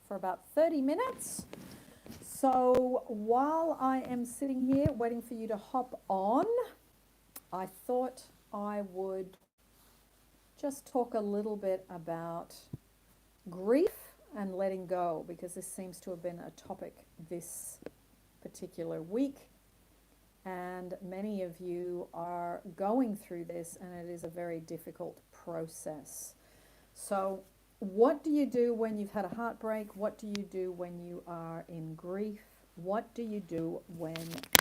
for about 30 minutes. So while I am sitting here waiting for you to hop on, I thought I would just talk a little bit about grief and letting go, because this seems to have been a topic this particular week. And many of you are going through this, and it is a very difficult process. So, what do you do when you've had a heartbreak? What do you do when you are in grief? What do you do when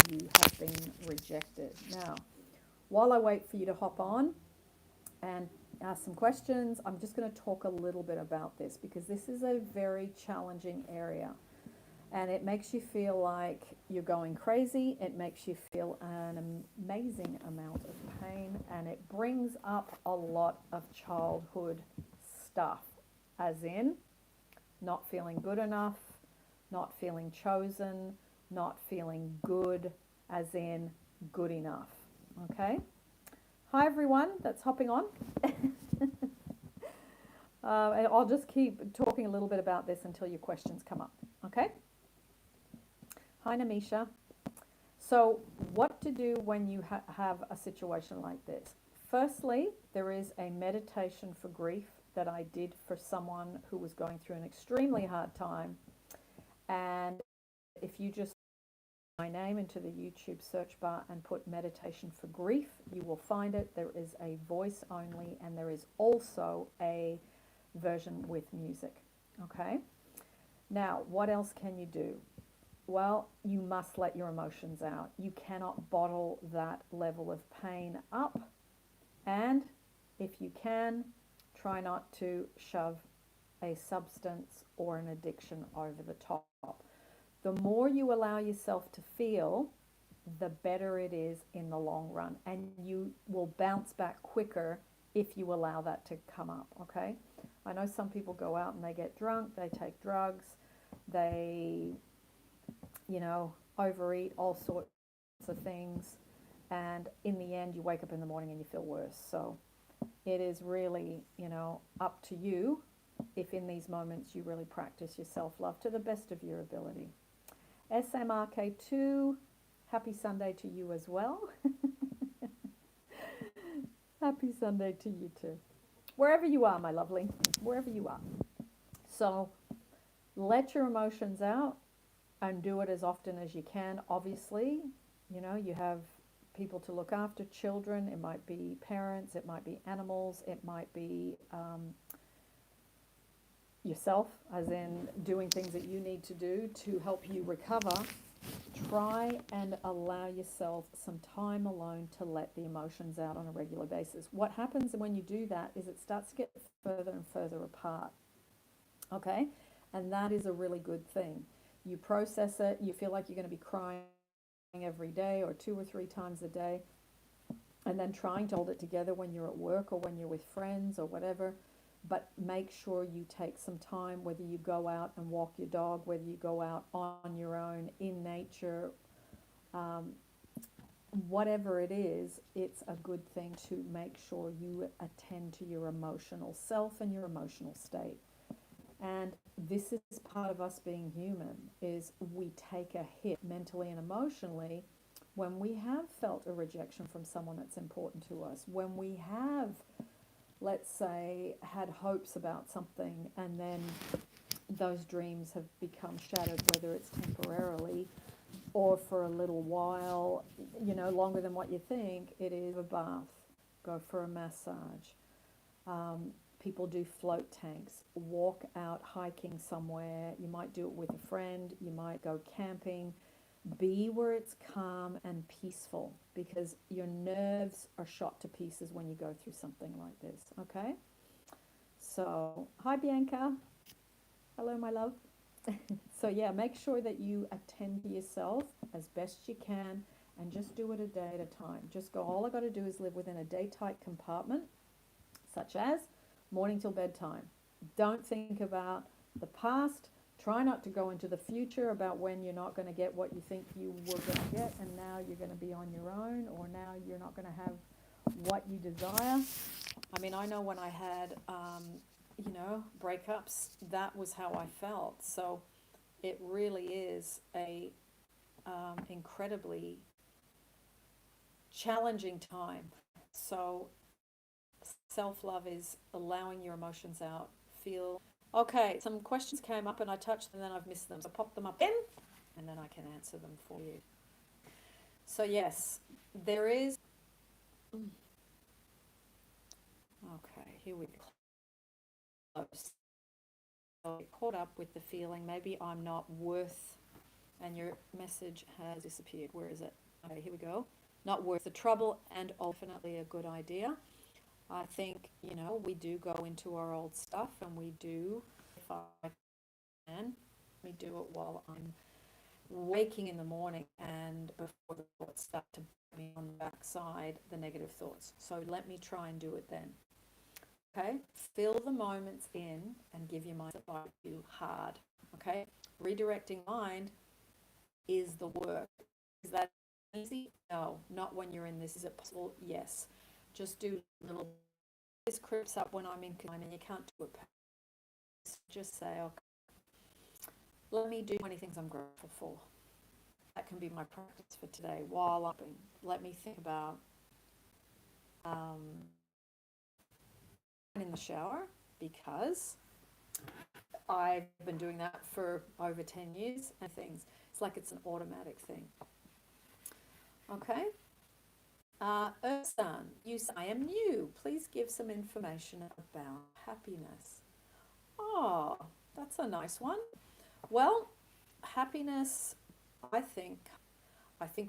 you have been rejected? Now, while I wait for you to hop on and ask some questions, I'm just going to talk a little bit about this, because this is a very challenging area. And it makes you feel like you're going crazy. It makes you feel an amazing amount of pain. And it brings up a lot of childhood stuff, as in not feeling good enough, not feeling chosen, not feeling good, as in good enough. Okay? Hi, everyone that's hopping on. I'll just keep talking a little bit about this until your questions come up. Okay? Hi, Namisha. So, what to do when you have a situation like this? Firstly, there is a meditation for grief that I did for someone who was going through an extremely hard time. And if you just put my name into the YouTube search bar and put meditation for grief, you will find it. There is a voice only, and there is also a version with music. Okay? Now, what else can you do? Well, you must let your emotions out. You cannot bottle that level of pain up. And if you can, try not to shove a substance or an addiction over the top. The more you allow yourself to feel, the better it is in the long run. And you will bounce back quicker if you allow that to come up, okay? I know some people go out and they get drunk, they take drugs, they overeat, all sorts of things, and in the end you wake up in the morning and you feel worse. So it is really, up to you if in these moments you really practice your self-love to the best of your ability. SMRK2, happy Sunday to you as well. Happy Sunday to you too. Wherever you are, my lovely, wherever you are. So let your emotions out and do it as often as you can. Obviously, you have people to look after, children, it might be parents, it might be animals, it might be yourself, as in doing things that you need to do to help you recover. Try and allow yourself some time alone to let the emotions out on a regular basis. What happens when you do that is it starts to get further and further apart. Okay? And that is a really good thing. You process it, you feel like you're going to be crying every day or 2 or 3 times a day, and then trying to hold it together when you're at work or when you're with friends or whatever. But make sure you take some time, whether you go out and walk your dog, whether you go out on your own in nature, whatever it is, it's a good thing to make sure you attend to your emotional self and your emotional state. And this is part of us being human, is we take a hit mentally and emotionally when we have felt a rejection from someone that's important to us, when we have, let's say, had hopes about something and then those dreams have become shattered, whether it's temporarily or for a little while, longer than what you think. It is a bath, go for a massage. People do float tanks, walk out hiking somewhere. You might do it with a friend, you might go camping. Be where it's calm and peaceful, because your nerves are shot to pieces when you go through something like this, okay? So, hi Bianca. Hello, my love. So yeah, make sure that you attend to yourself as best you can and just do it a day at a time. Just go, all I got to do is live within a day-tight compartment, such as morning till bedtime. Don't think about the past. Try not to go into the future about when you're not going to get what you think you were going to get, and now you're going to be on your own, or now you're not going to have what you desire. I mean, I know when I had breakups, that was how I felt. So it really is a incredibly challenging time. So self-love is allowing your emotions out. Feel okay. Some questions came up and I touched them, and then I've missed them. So pop them up in, and then I can answer them for you. So yes, there is. Okay, here we go. So caught up with the feeling maybe I'm not worth, and your message has disappeared. Where is it? Okay, here we go. Not worth the trouble, and definitely a good idea. I think, we do go into our old stuff, and we do, if I can, we do it while I'm waking in the morning and before the thoughts start to put me on the backside, the negative thoughts. So let me try and do it then. Okay, fill the moments in and give your mind a bite you hard. Okay, redirecting mind is the work. Is that easy? No, not when you're in this. Is it possible? Yes. Just do little. This creeps up when I'm in confinement and you can't do it. Just say, okay, let me do 20 things I'm grateful for. That can be my practice for today. While I'm, let me think about in the shower, because I've been doing that for over 10 years and things. It's like it's an automatic thing. Okay. Ursan, you say, I am new. Please give some information about happiness. Oh, that's a nice one. Well, happiness, I think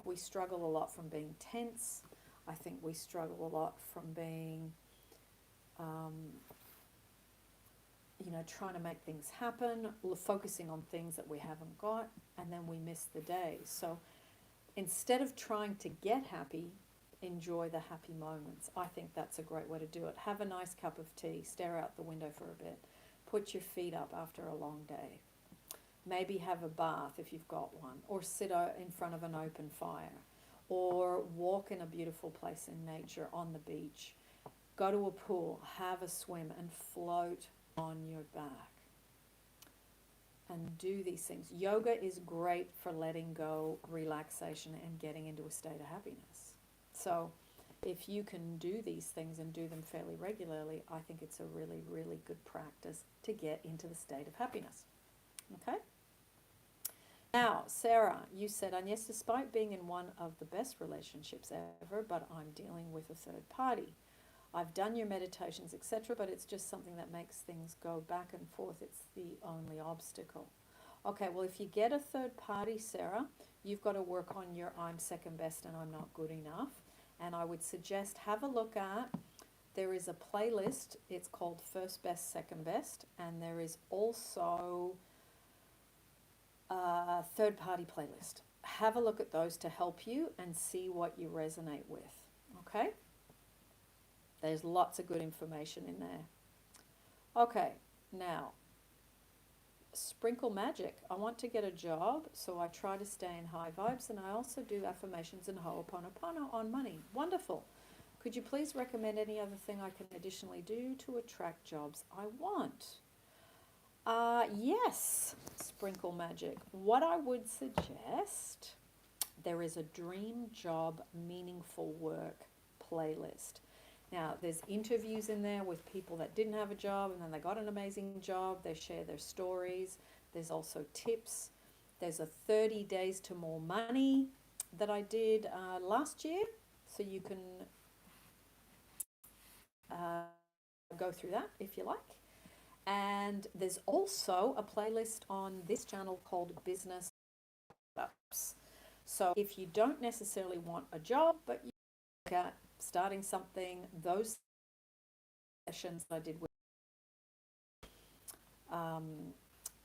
we struggle a lot from being tense. I think we struggle a lot from being, trying to make things happen, focusing on things that we haven't got, and then we miss the day. So instead of trying to get happy, enjoy the happy moments. I think that's a great way to do it. Have a nice cup of tea, stare out the window for a bit, put your feet up after a long day. Maybe have a bath if you've got one, or sit in front of an open fire, or walk in a beautiful place in nature on the beach. Go to a pool, have a swim, and float on your back. And do these things. Yoga is great for letting go, relaxation, and getting into a state of happiness. So if you can do these things and do them fairly regularly, I think it's a really, really good practice to get into the state of happiness. Okay? Now, Sarah, you said, Agnes, despite being in one of the best relationships ever, but I'm dealing with a third party. I've done your meditations, etc., but it's just something that makes things go back and forth. It's the only obstacle. Okay, well, if you get a third party, Sarah, you've got to work on your I'm second best and I'm not good enough. And I would suggest have a look at, there is a playlist, it's called First Best, Second Best, and there is also a third party playlist. Have a look at those to help you and see what you resonate with, okay? There's lots of good information in there. Okay, now, sprinkle magic. I want to get a job, so I try to stay in high vibes, and I also do affirmations and ho'oponopono on money. Wonderful. Could you please recommend any other thing I can additionally do to attract jobs I want? Yes, sprinkle magic. What I would suggest, there is a dream job meaningful work playlist. Now, there's interviews in there with people that didn't have a job and then they got an amazing job. They share their stories. There's also tips. There's a 30 days to more money that I did last year. So you can go through that if you like. And there's also a playlist on this channel called Business Breakups. So if you don't necessarily want a job, but you look at starting something, those sessions I did with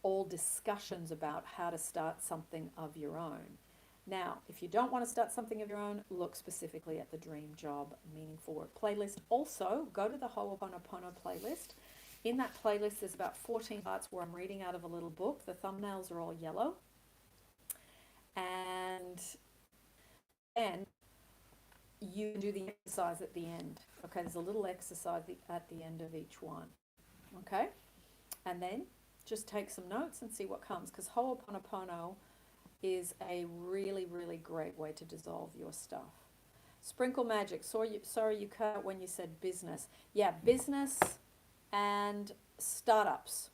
all discussions about how to start something of your own. Now, if you don't want to start something of your own, look specifically at the Dream Job Meaningful Work playlist. Also, go to the Ho'oponopono playlist. In that playlist, there's about 14 parts where I'm reading out of a little book. The thumbnails are all yellow. And then you do the exercise at the end. Okay, there's a little exercise at the end of each one. Okay? And then just take some notes and see what comes, because Ho'oponopono is a really, really great way to dissolve your stuff. Sprinkle magic. Sorry, you cut out when you said business. Yeah, business and startups.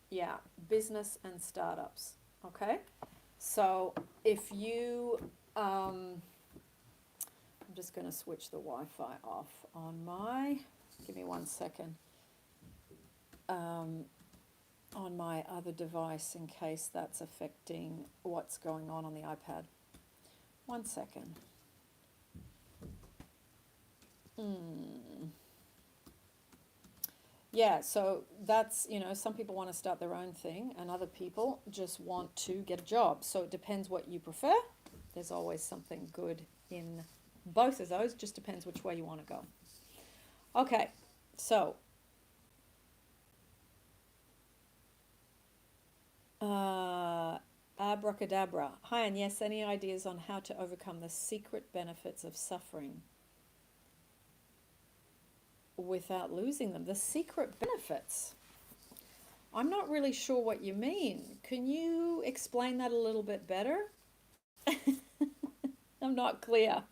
Yeah, business and startups. Okay? So if you, I'm just going to switch the Wi-Fi off on my, give me 1 second, on my other device in case that's affecting what's going on the iPad. 1 second. Yeah, so that's, some people want to start their own thing and other people just want to get a job. So it depends what you prefer. There's always something good in both of those, just depends which way you want to go. Okay, so abracadabra. Hi, and yes, any ideas on how to overcome the secret benefits of suffering without losing them? The secret benefits. I'm not really sure what you mean. Can you explain that a little bit better? I'm not clear.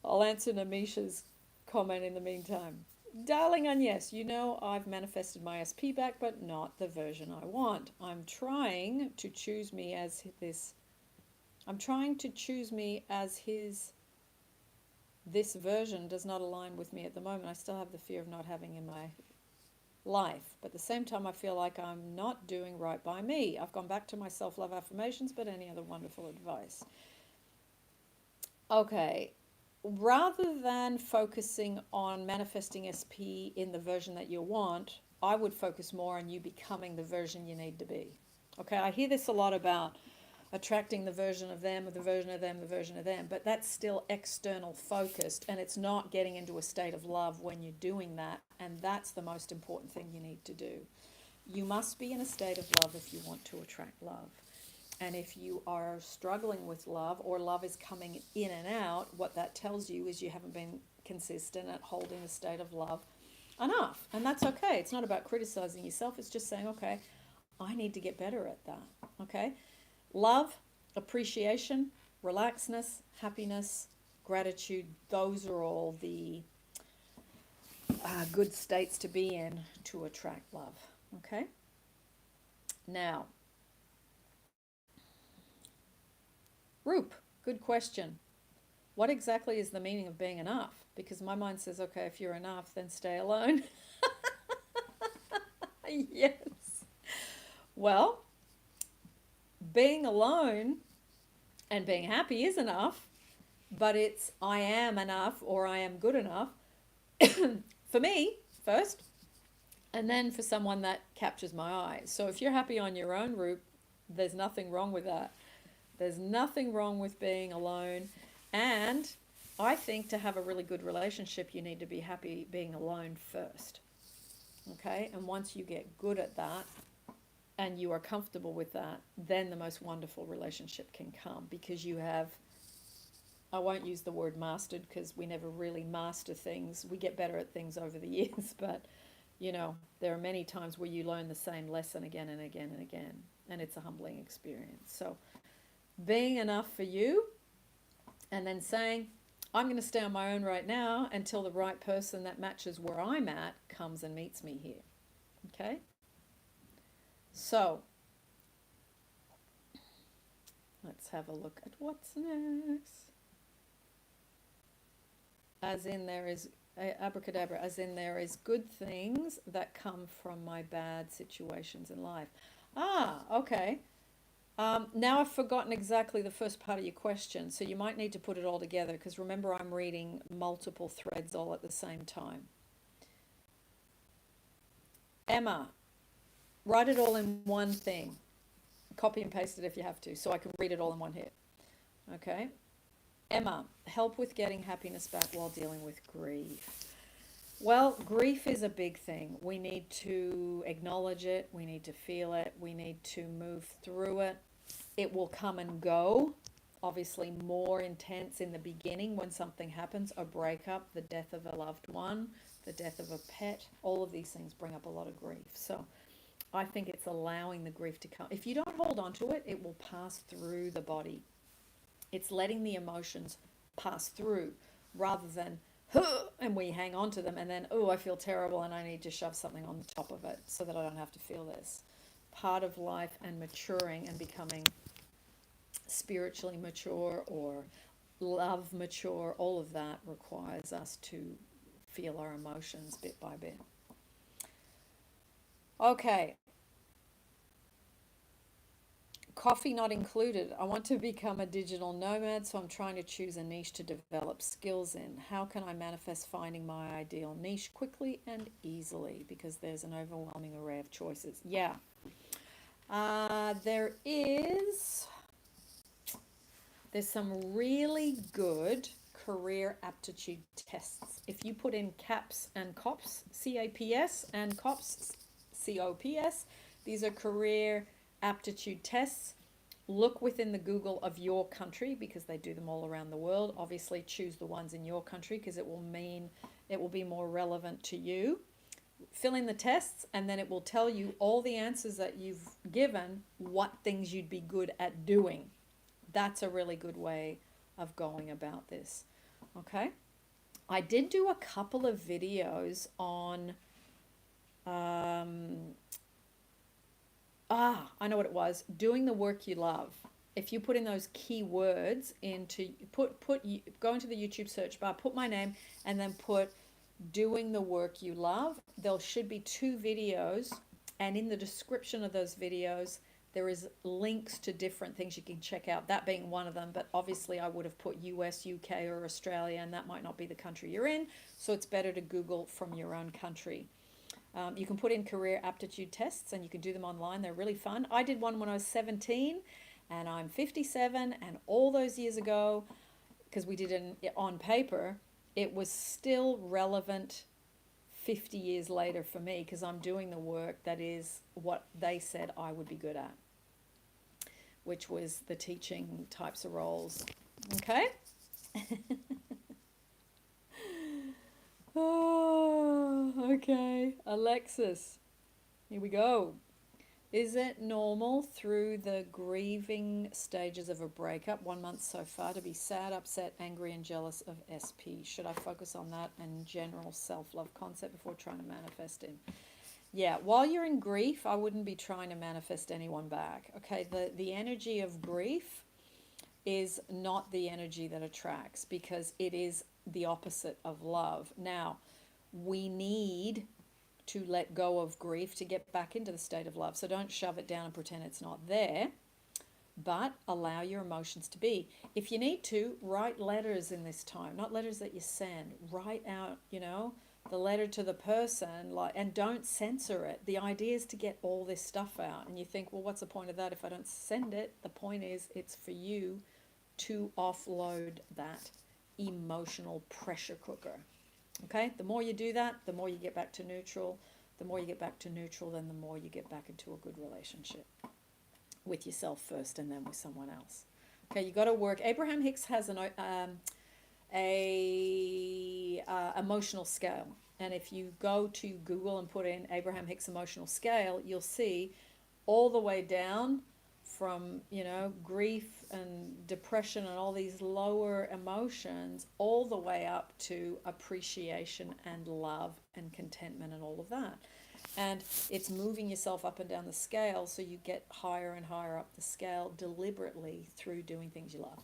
I'll answer Namisha's comment in the meantime. Darling Agnes, I've manifested my SP back, but not the version I want. I'm trying to choose me as his. This version does not align with me at the moment. I still have the fear of not having in my life, but at the same time I feel like I'm not doing right by me. I've gone back to my self-love affirmations, but any other wonderful advice? Okay, rather than focusing on manifesting SP in the version that you want, I would focus more on you becoming the version you need to be. Okay, I hear this a lot about attracting the version of them, or the version of them, the version of them, but that's still external focused, and it's not getting into a state of love when you're doing that, and that's the most important thing you need to do. You must be in a state of love if you want to attract love. And if you are struggling with love, or love is coming in and out, what that tells you is you haven't been consistent at holding a state of love enough. And that's okay. It's not about criticizing yourself. It's just saying, okay, I need to get better at that. Okay? Love, appreciation, relaxedness, happiness, gratitude, those are all the good states to be in to attract love. Okay? Now, Roop, good question. What exactly is the meaning of being enough? Because my mind says, okay, if you're enough, then stay alone. Yes. Well, being alone and being happy is enough, but it's I am enough or I am good enough for me first, and then for someone that captures my eye. So if you're happy on your own, Roop, there's nothing wrong with that. There's nothing wrong with being alone. And I think to have a really good relationship, you need to be happy being alone first. Okay? And once you get good at that and you are comfortable with that, then the most wonderful relationship can come, because you have, I won't use the word mastered because we never really master things. We get better at things over the years, but there are many times where you learn the same lesson again and again and again, and it's a humbling experience. So being enough for you, and then saying, I'm going to stay on my own right now until the right person that matches where I'm at comes and meets me here. Okay? So, let's have a look at what's next. As in there is, abracadabra, as in there is good things that come from my bad situations in life. Okay. Now I've forgotten exactly the first part of your question, so you might need to put it all together, because remember, I'm reading multiple threads all at the same time. Emma, write it all in one thing. Copy and paste it if you have to, so I can read it all in one hit. Okay? Emma, help with getting happiness back while dealing with grief. Well, grief is a big thing. We need to acknowledge it. We need to feel it. We need to move through it. It will come and go. Obviously, more intense in the beginning when something happens, a breakup, the death of a loved one. the death of a pet, all of these things bring up a lot of grief. So I think it's allowing the grief to come. If you don't hold on to it, it will pass through the body. It's letting the emotions pass through rather than, huh, and we hang on to them and then, oh, I feel terrible and I need to shove something on the top of it so that I don't have to feel this. Part of life and maturing and becoming spiritually mature or love mature, all of that requires us to feel our emotions bit by bit. Okay. Coffee not included. I want to become a digital nomad, so I'm trying to choose a niche to develop skills in. How can I manifest finding my ideal niche quickly and easily? Because there's an overwhelming array of choices. Yeah. There's some really good career aptitude tests. If you put in CAPS and COPS, CAPS and COPS, COPS, these are career aptitude tests. Look within the Google of your country because they do them all around the world. Obviously choose the ones in your country because it will be more relevant to you. Fill in the tests and then it will tell you all the answers that you've given, what things you'd be good at doing. That's a really good way of going about this. Okay. I did do a couple of videos on, I know what it was, doing the work you love. If you put in those keywords into, go into the YouTube search bar, put my name and then put doing the work you love. There should be 2 videos and in the description of those videos, there is links to different things you can check out, that being one of them, but obviously I would have put US, UK, or Australia, and that might not be the country you're in, so it's better to Google from your own country. You can put in career aptitude tests, and you can do them online. They're really fun. I did one when I was 17, and I'm 57, and all those years ago, because we did it on paper, it was still relevant 50 years later for me, because I'm doing the work that is what they said I would be good at, which was the teaching types of roles. Okay? Oh, okay. Alexis, here we go. Is it normal through the grieving stages of a breakup, 1 month so far, to be sad, upset, angry, and jealous of SP? Should I focus on that and general self-love concept before trying to manifest in? Yeah, while you're in grief, I wouldn't be trying to manifest anyone back. Okay, the energy of grief is not the energy that attracts because it is the opposite of love. Now, we need to let go of grief to get back into the state of love. So don't shove it down and pretend it's not there, but allow your emotions to be. If you need to, write letters in this time, not letters that you send. Write out, the letter to the person, and don't censor it. The idea is to get all this stuff out. And you think, well, what's the point of that if I don't send it? The point is it's for you to offload that emotional pressure cooker. Okay, the more you do that, the more you get back to neutral. The more you get back to neutral, then the more you get back into a good relationship with yourself first and then with someone else. Okay, you got to work. Abraham Hicks has a emotional scale, and if you go to Google and put in Abraham Hicks emotional scale, you'll see all the way down from grief and depression and all these lower emotions, all the way up to appreciation and love and contentment and all of that. And it's moving yourself up and down the scale so you get higher and higher up the scale deliberately through doing things you love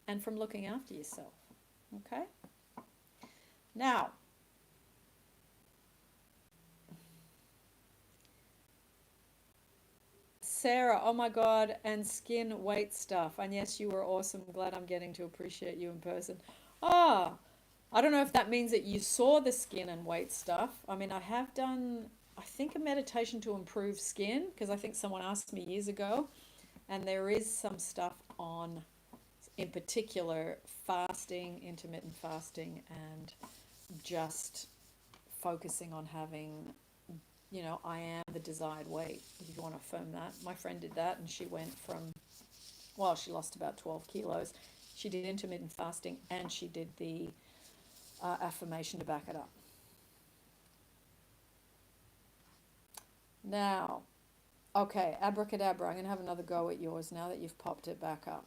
and from looking after yourself. Okay? Now, Sarah, oh my God, and skin weight stuff. And yes, you were awesome. Glad I'm getting to appreciate you in person. I don't know if that means that you saw the skin and weight stuff. I mean, I have done, I think, a meditation to improve skin, because I think someone asked me years ago, and there is some stuff on, in particular, fasting, intermittent fasting, and just focusing on having, I am the desired weight, if you want to affirm that. My friend did that, and she went from, she lost about 12 kilos. She did intermittent fasting, and she did the affirmation to back it up. Now, okay, abracadabra, I'm going to have another go at yours now that you've popped it back up.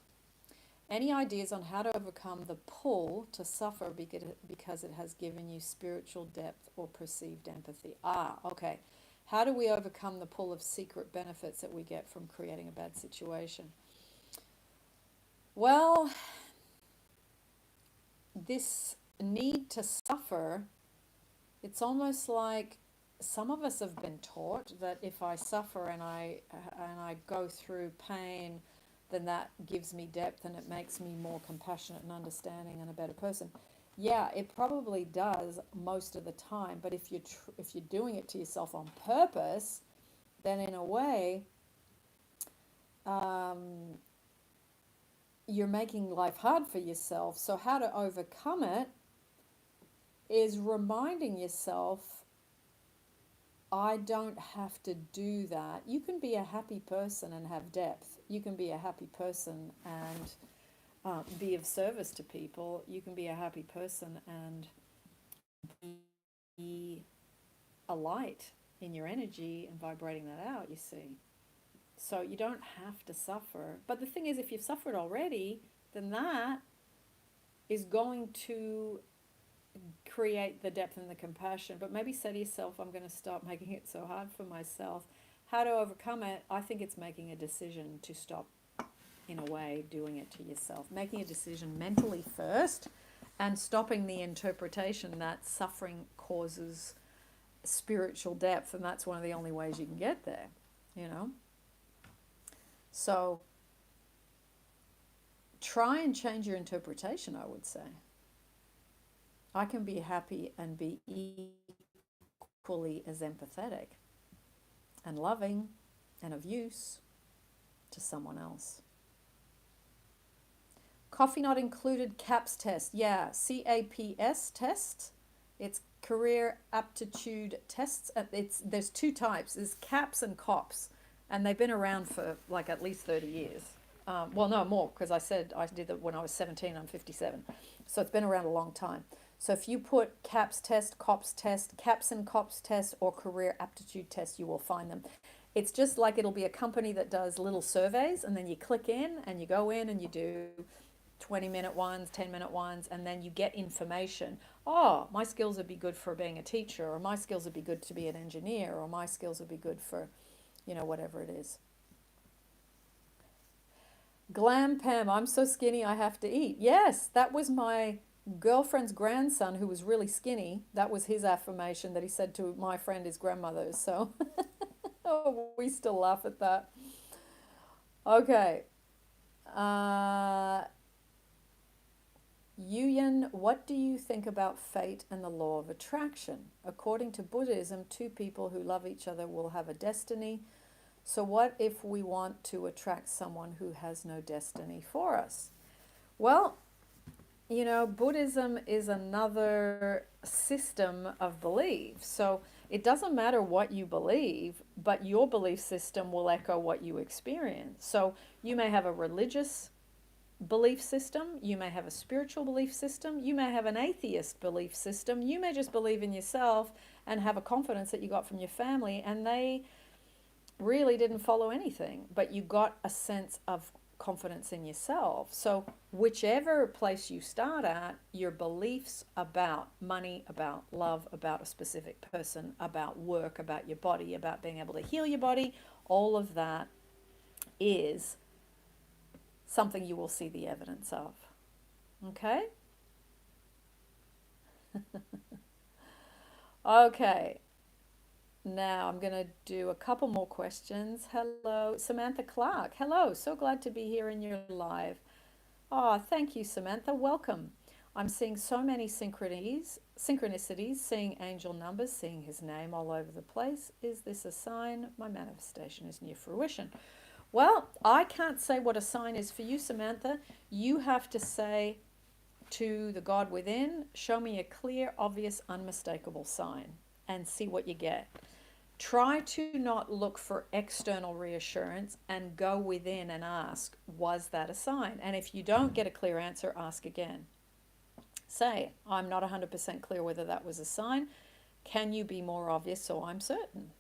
Any ideas on how to overcome the pull to suffer because it has given you spiritual depth or perceived empathy? Ah, okay. How do we overcome the pull of secret benefits that we get from creating a bad situation? Well, this need to suffer, it's almost like some of us have been taught that if I suffer and I go through pain, then that gives me depth and it makes me more compassionate and understanding and a better person. Yeah, it probably does most of the time, but if you're doing it to yourself on purpose, then in a way, um, you're making life hard for yourself. So how to overcome it is reminding yourself, I don't have to do that. You can be a happy person and have depth. You can be a happy person and be of service to people. You can be a happy person and be a light in your energy and vibrating that out, you see. So you don't have to suffer. But the thing is, if you've suffered already, then that is going to create the depth and the compassion. But maybe say to yourself, I'm going to stop making it so hard for myself. How to overcome it? I think it's making a decision to stop, in a way, doing it to yourself. Making a decision mentally first and stopping the interpretation that suffering causes spiritual depth, and that's one of the only ways you can get there, you know? So try and change your interpretation, I would say. I can be happy and be equally as empathetic and loving and of use to someone else. Coffee not included CAPS test. Yeah, CAPS test. It's career aptitude tests. There's two types. There's CAPS and COPS, and they've been around for like at least 30 years. Well, no more, because I said I did it when I was 17. I'm 57, so it's been around a long time. So if you put CAPS test, COPS test, CAPS and COPS test, or career aptitude test, you will find them. It's just like it'll be a company that does little surveys, and then you click in and you go in and you do 20-minute ones, 10-minute ones, and then you get information. Oh, my skills would be good for being a teacher, or my skills would be good to be an engineer, or my skills would be good for, whatever it is. Glam Pam, I'm so skinny I have to eat. Yes, that was my girlfriend's grandson who was really skinny. That was his affirmation that he said to my friend, his grandmother's. So oh, we still laugh at that. Okay. Yuyan, what do you think about fate and the law of attraction? According to Buddhism, two people who love each other will have a destiny. So what if we want to attract someone who has no destiny for us? Well, Buddhism is another system of belief. So it doesn't matter what you believe, but your belief system will echo what you experience. So you may have a religious belief system, you may have a spiritual belief system, you may have an atheist belief system, you may just believe in yourself and have a confidence that you got from your family, and they really didn't follow anything, but you got a sense of confidence in yourself. So whichever place you start at, your beliefs about money, about love, about a specific person, about work, about your body, about being able to heal your body, all of that is something you will see the evidence of. Okay? Okay. Now I'm going to do a couple more questions. Hello, Samantha Clark. Hello, so glad to be here in your live. Oh, thank you, Samantha. Welcome. I'm seeing so many synchronicities, seeing angel numbers, seeing his name all over the place. Is this a sign my manifestation is near fruition? Well, I can't say what a sign is for you, Samantha. You have to say to the God within, show me a clear, obvious, unmistakable sign, and see what you get. Try to not look for external reassurance and go within and ask, was that a sign? And if you don't get a clear answer, ask again. Say, I'm not 100% clear whether that was a sign. Can you be more obvious so I'm certain?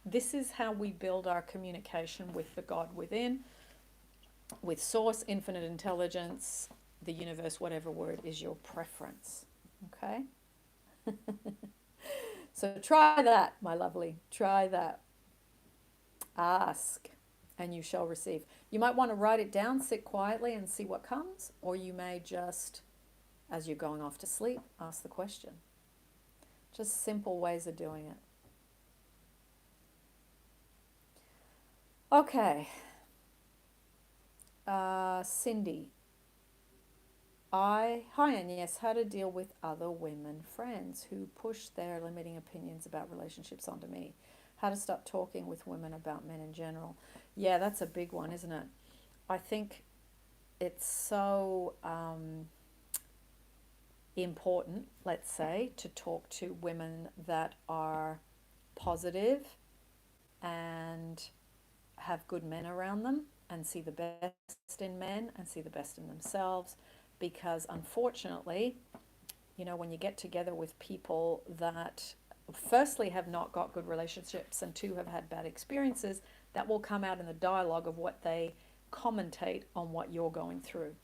This is how we build our communication with the God within, with source, infinite intelligence, the universe, whatever word is your preference. Okay? So try that, my lovely. Try that. Ask and you shall receive. You might want to write it down, sit quietly and see what comes, or you may just, as you're going off to sleep, ask the question. Just simple ways of doing it. Okay. Cindy. Hi Agnes, how to deal with other women friends who push their limiting opinions about relationships onto me. How to stop talking with women about men in general. Yeah, that's a big one, isn't it? I think it's so important, let's say, to talk to women that are positive and have good men around them and see the best in men and see the best in themselves. Because unfortunately, you know, when you get together with people that firstly have not got good relationships and two have had bad experiences, that will come out in the dialogue of what they commentate on what you're going through.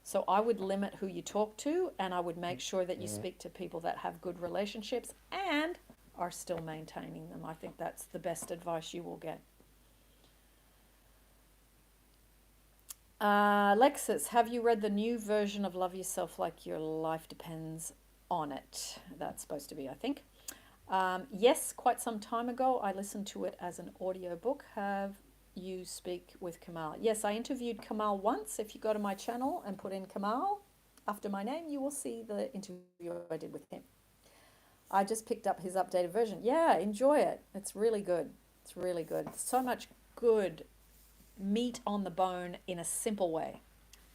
So I would limit who you talk to, and I would make sure that you speak to people that have good relationships and are still maintaining them. I think that's the best advice you will get. Lexus, have you read the new version of Love Yourself Like Your Life Depends on It? That's supposed to be, I think. Yes, quite some time ago. I listened to it as an audiobook. Have you speak with Kamal? Yes, I interviewed Kamal once. If you go to my channel and put in Kamal after my name, you will see the interview I did with him. I just picked up his updated version. Yeah, enjoy it. It's really good. It's really good. So much good meat on the bone in a simple way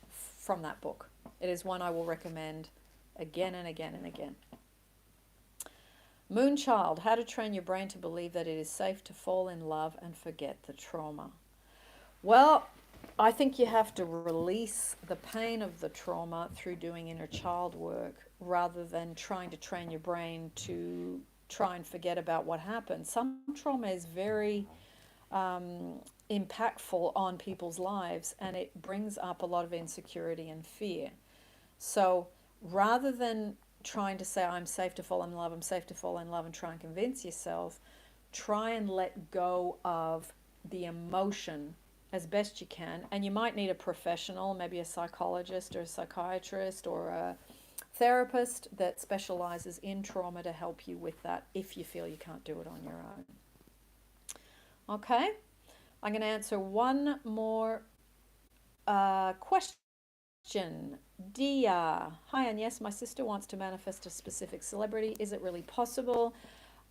from that book. It is one I will recommend again and again and again. Moonchild, how to train your brain to believe that it is safe to fall in love and forget the trauma. Well, I think you have to release the pain of the trauma through doing inner child work rather than trying to train your brain to try and forget about what happened. Some trauma is very impactful on people's lives, and it brings up a lot of insecurity and fear. So rather than trying to say, I'm safe to fall in love, I'm safe to fall in love, and try and convince yourself, try and let go of the emotion as best you can. And you might need a professional, maybe a psychologist or a psychiatrist or a therapist that specializes in trauma to help you with that if you feel you can't do it on your own. Okay, I'm going to answer one more question. Dia, hi, and yes, my sister wants to manifest a specific celebrity. Is it really possible?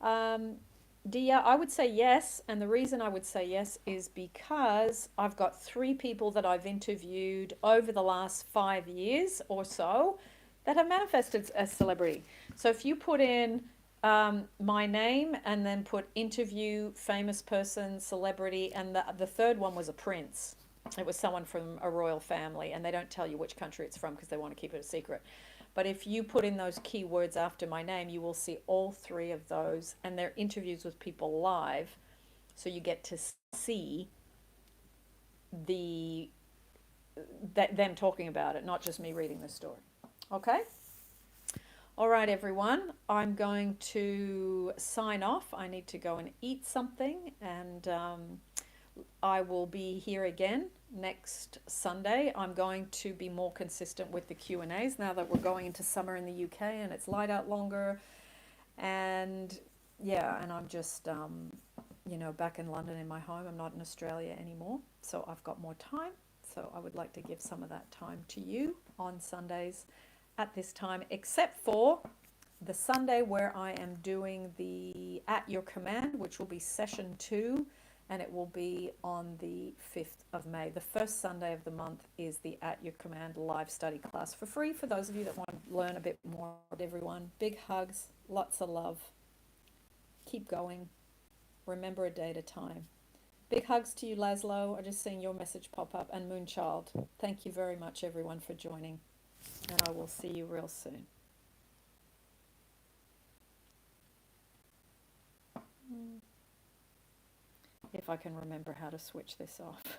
Dia, I would say yes, and the reason I would say yes is because I've got 3 people that I've interviewed over the last 5 years or so that have manifested as celebrity. So if you put in my name and then put interview, famous person, celebrity, and the third one was a prince. It was someone from a royal family, and they don't tell you which country it's from because they want to keep it a secret. But if you put in those keywords after my name, you will see all 3 of those, and they're interviews with people live, so you get to see them talking about it, not just me reading the story. Okay? All right, everyone, I'm going to sign off. I need to go and eat something, and I will be here again next Sunday. I'm going to be more consistent with the Q&As now that we're going into summer in the UK and it's light out longer. And yeah, and I'm just, back in London in my home. I'm not in Australia anymore, so I've got more time. So I would like to give some of that time to you on Sundays at this time, except for the Sunday where I am doing the At Your Command, which will be session 2. And it will be on the 5th of May. The first Sunday of the month is the At Your Command live study class for free for those of you that want to learn a bit more about everyone. Big hugs, lots of love. Keep going. Remember a day at a time. Big hugs to you, Laszlo. I just seen your message pop up. And Moonchild. Thank you very much, everyone, for joining. And I will see you real soon. if I can remember how to switch this off.